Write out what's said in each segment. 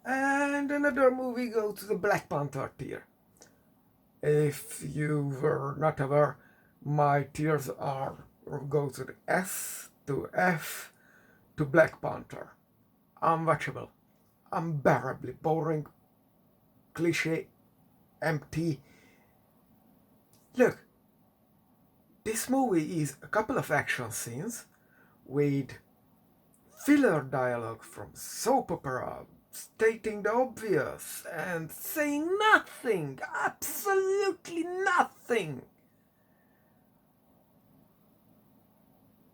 And another movie goes to the Black Panther tier. If you were not aware, my tiers are go to the S to F to Black Panther. Unwatchable, unbearably boring, cliche, empty. Look, this movie is a couple of action scenes with filler dialogue from soap opera stating the obvious and saying nothing, absolutely nothing.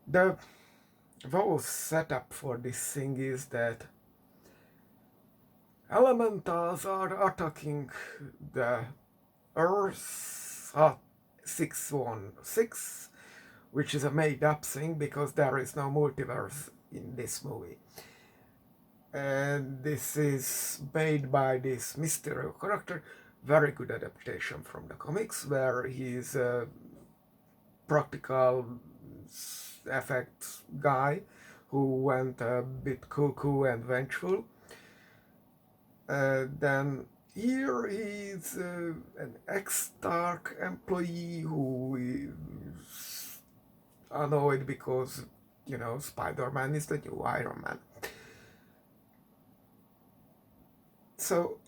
The whole setup for this thing is that elementals are attacking the Earth 616, which is a made up thing because there is no multiverse in this movie. And this is made by this Mysterio character, very good adaptation from the comics, where he's a practical effects guy who went a bit cuckoo and vengeful. Then here he's an ex-Stark employee who is annoyed because, Spider-Man is the new Iron Man. So,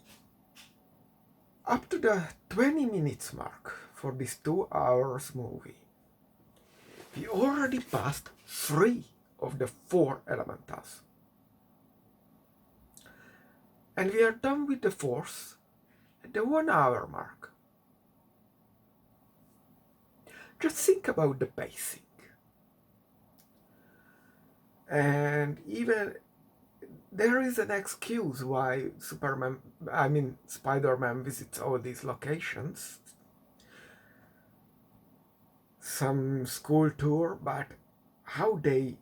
up to the 20 minutes mark for this 2 hours movie, we already passed 3 of the 4 elementals. And we are done with the 4th at the 1 hour mark. Just think about the pacing. And even there is an excuse why Spider-Man visits all these locations. Some school tour, but how they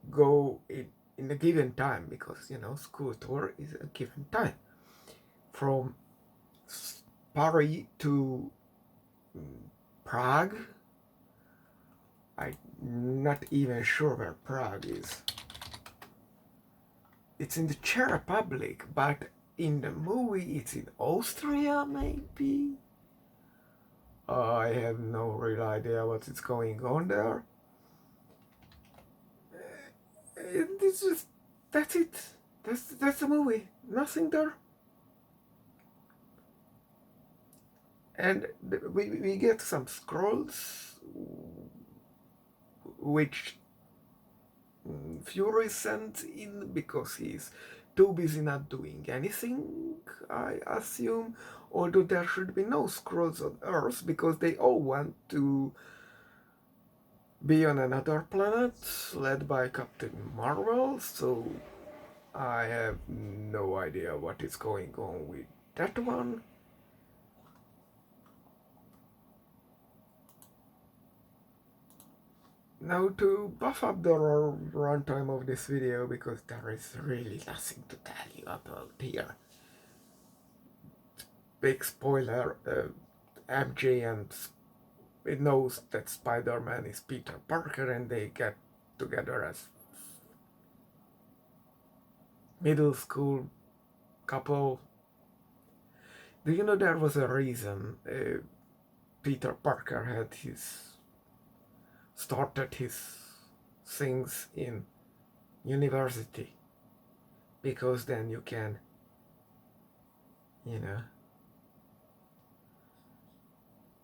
go in a given time, because school tour is a given time, from Paris to Prague. I'm not even sure where Prague is. It's in the Czech Republic, but in the movie it's in Austria, maybe? I have no real idea what is going on there. It's just, that's it. That's the movie. Nothing there. And we get some scrolls, which Fury sent in because he's too busy not doing anything, I assume. Although there should be no scrolls on Earth because they all want to be on another planet led by Captain Marvel, so I have no idea what is going on with that one. Now to buff up the runtime of this video, because there is really nothing to tell you about here. Big spoiler, MJ and it knows that Spider-Man is Peter Parker and they get together as middle school couple. Do you know there was a reason Peter Parker had started his things in university? Because then you can,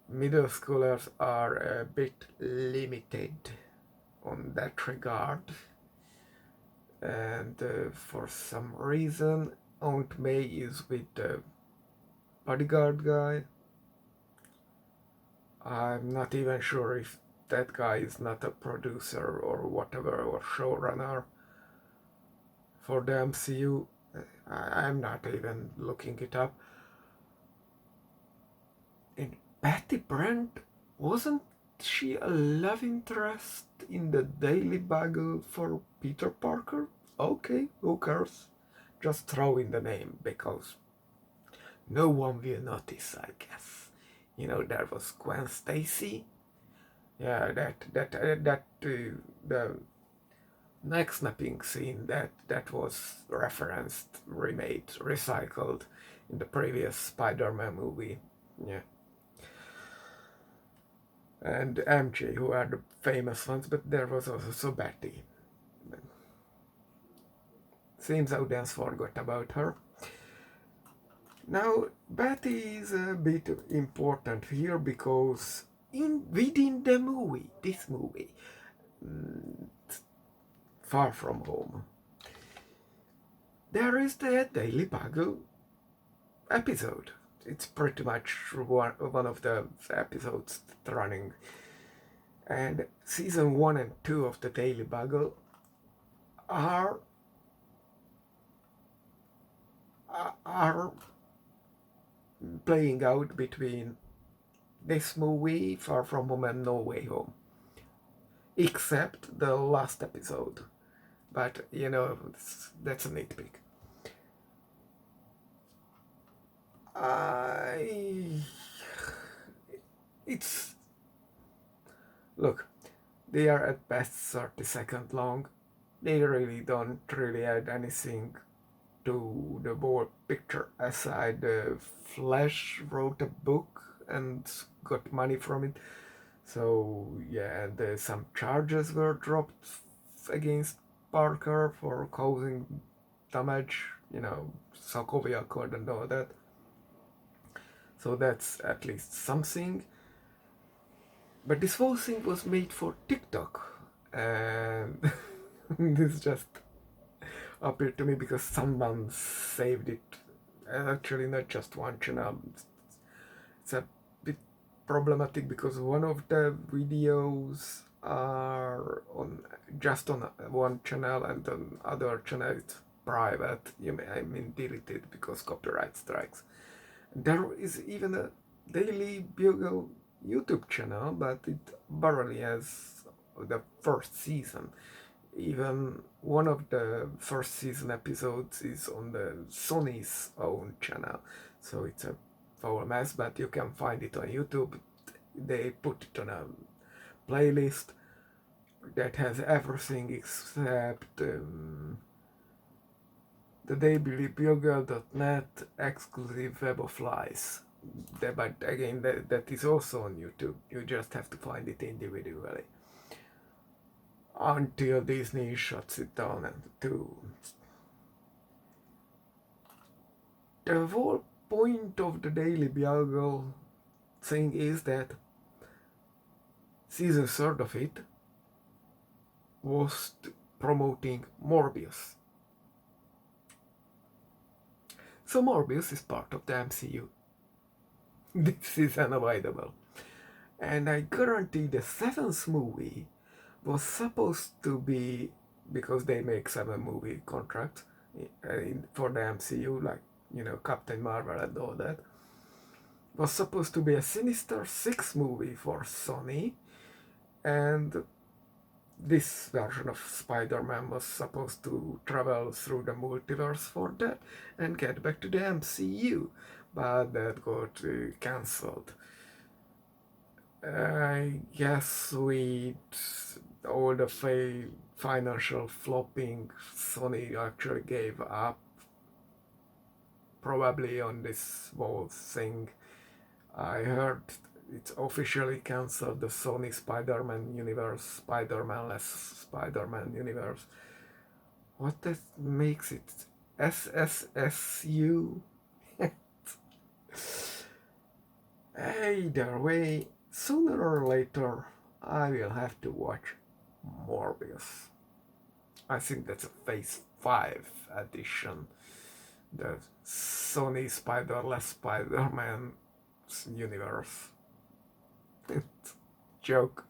middle schoolers are a bit limited on that regard, and for some reason Aunt May is with the bodyguard guy. I'm not even sure if that guy is not a producer or whatever, or showrunner for the MCU. I'm not even looking it up. And Patty Brent, wasn't she a love interest in the Daily Bugle for Peter Parker? Okay, who cares? Just throw in the name because no one will notice, I guess. There was Gwen Stacy. Yeah, the neck snapping scene that was referenced, remade, recycled in the previous Spider-Man movie. Yeah. And MJ, who are the famous ones, but there was also Betty. Seems audience forgot about her. Now, Betty is a bit important here because within the movie, this movie, Far From Home, there is the Daily Bugle episode. It's pretty much one of the episodes running. And season 1 and 2 of the Daily Bugle are playing out between this movie, Far From Home, and No Way Home. Except the last episode. But, you know, that's a nitpick. It's... Look, they are at best 30 seconds long. They really don't really add anything to the whole picture aside the Flash wrote a book and got money from it. So yeah, and some charges were dropped against Parker for causing damage, you know, Sokovia Accord and all that. So that's at least something. But this whole thing was made for TikTok, and this just appeared to me because someone saved it. Actually, not just one channel. It's a bit problematic because one of the videos are just on one channel and on other channel it's private. I mean deleted because copyright strikes. There is even a Daily Bugle YouTube channel, but it barely has the first season. Even one of the first season episodes is on the Sony's own channel, so it's a foul mess, but you can find it on YouTube. They put it on a playlist that has everything except the dailybugle.net exclusive Web of Lies. But again, that is also on YouTube. You just have to find it individually until Disney shuts it down. And the whole point of the Daily Bugle thing is that season 3 of it was promoting Morbius. So Morbius is part of the MCU. This is unavoidable. And I guarantee the 7th movie was supposed to be, because they make 7 movie contracts for the MCU, like, you know, Captain Marvel and all that, was supposed to be a Sinister 6 movie for Sony, and this version of Spider-Man was supposed to travel through the multiverse for that and get back to the MCU, but that got cancelled. I guess with all the financial flopping, Sony actually gave up probably on this whole thing. I heard it's officially cancelled, the Sony Spider-Man universe, Spider-Man-less Spider-Man universe. What that makes it? SSSU? Either way, sooner or later, I will have to watch Morbius. I think that's a Phase 5 edition. The Sony Spider-less Spider-Man universe. Joke.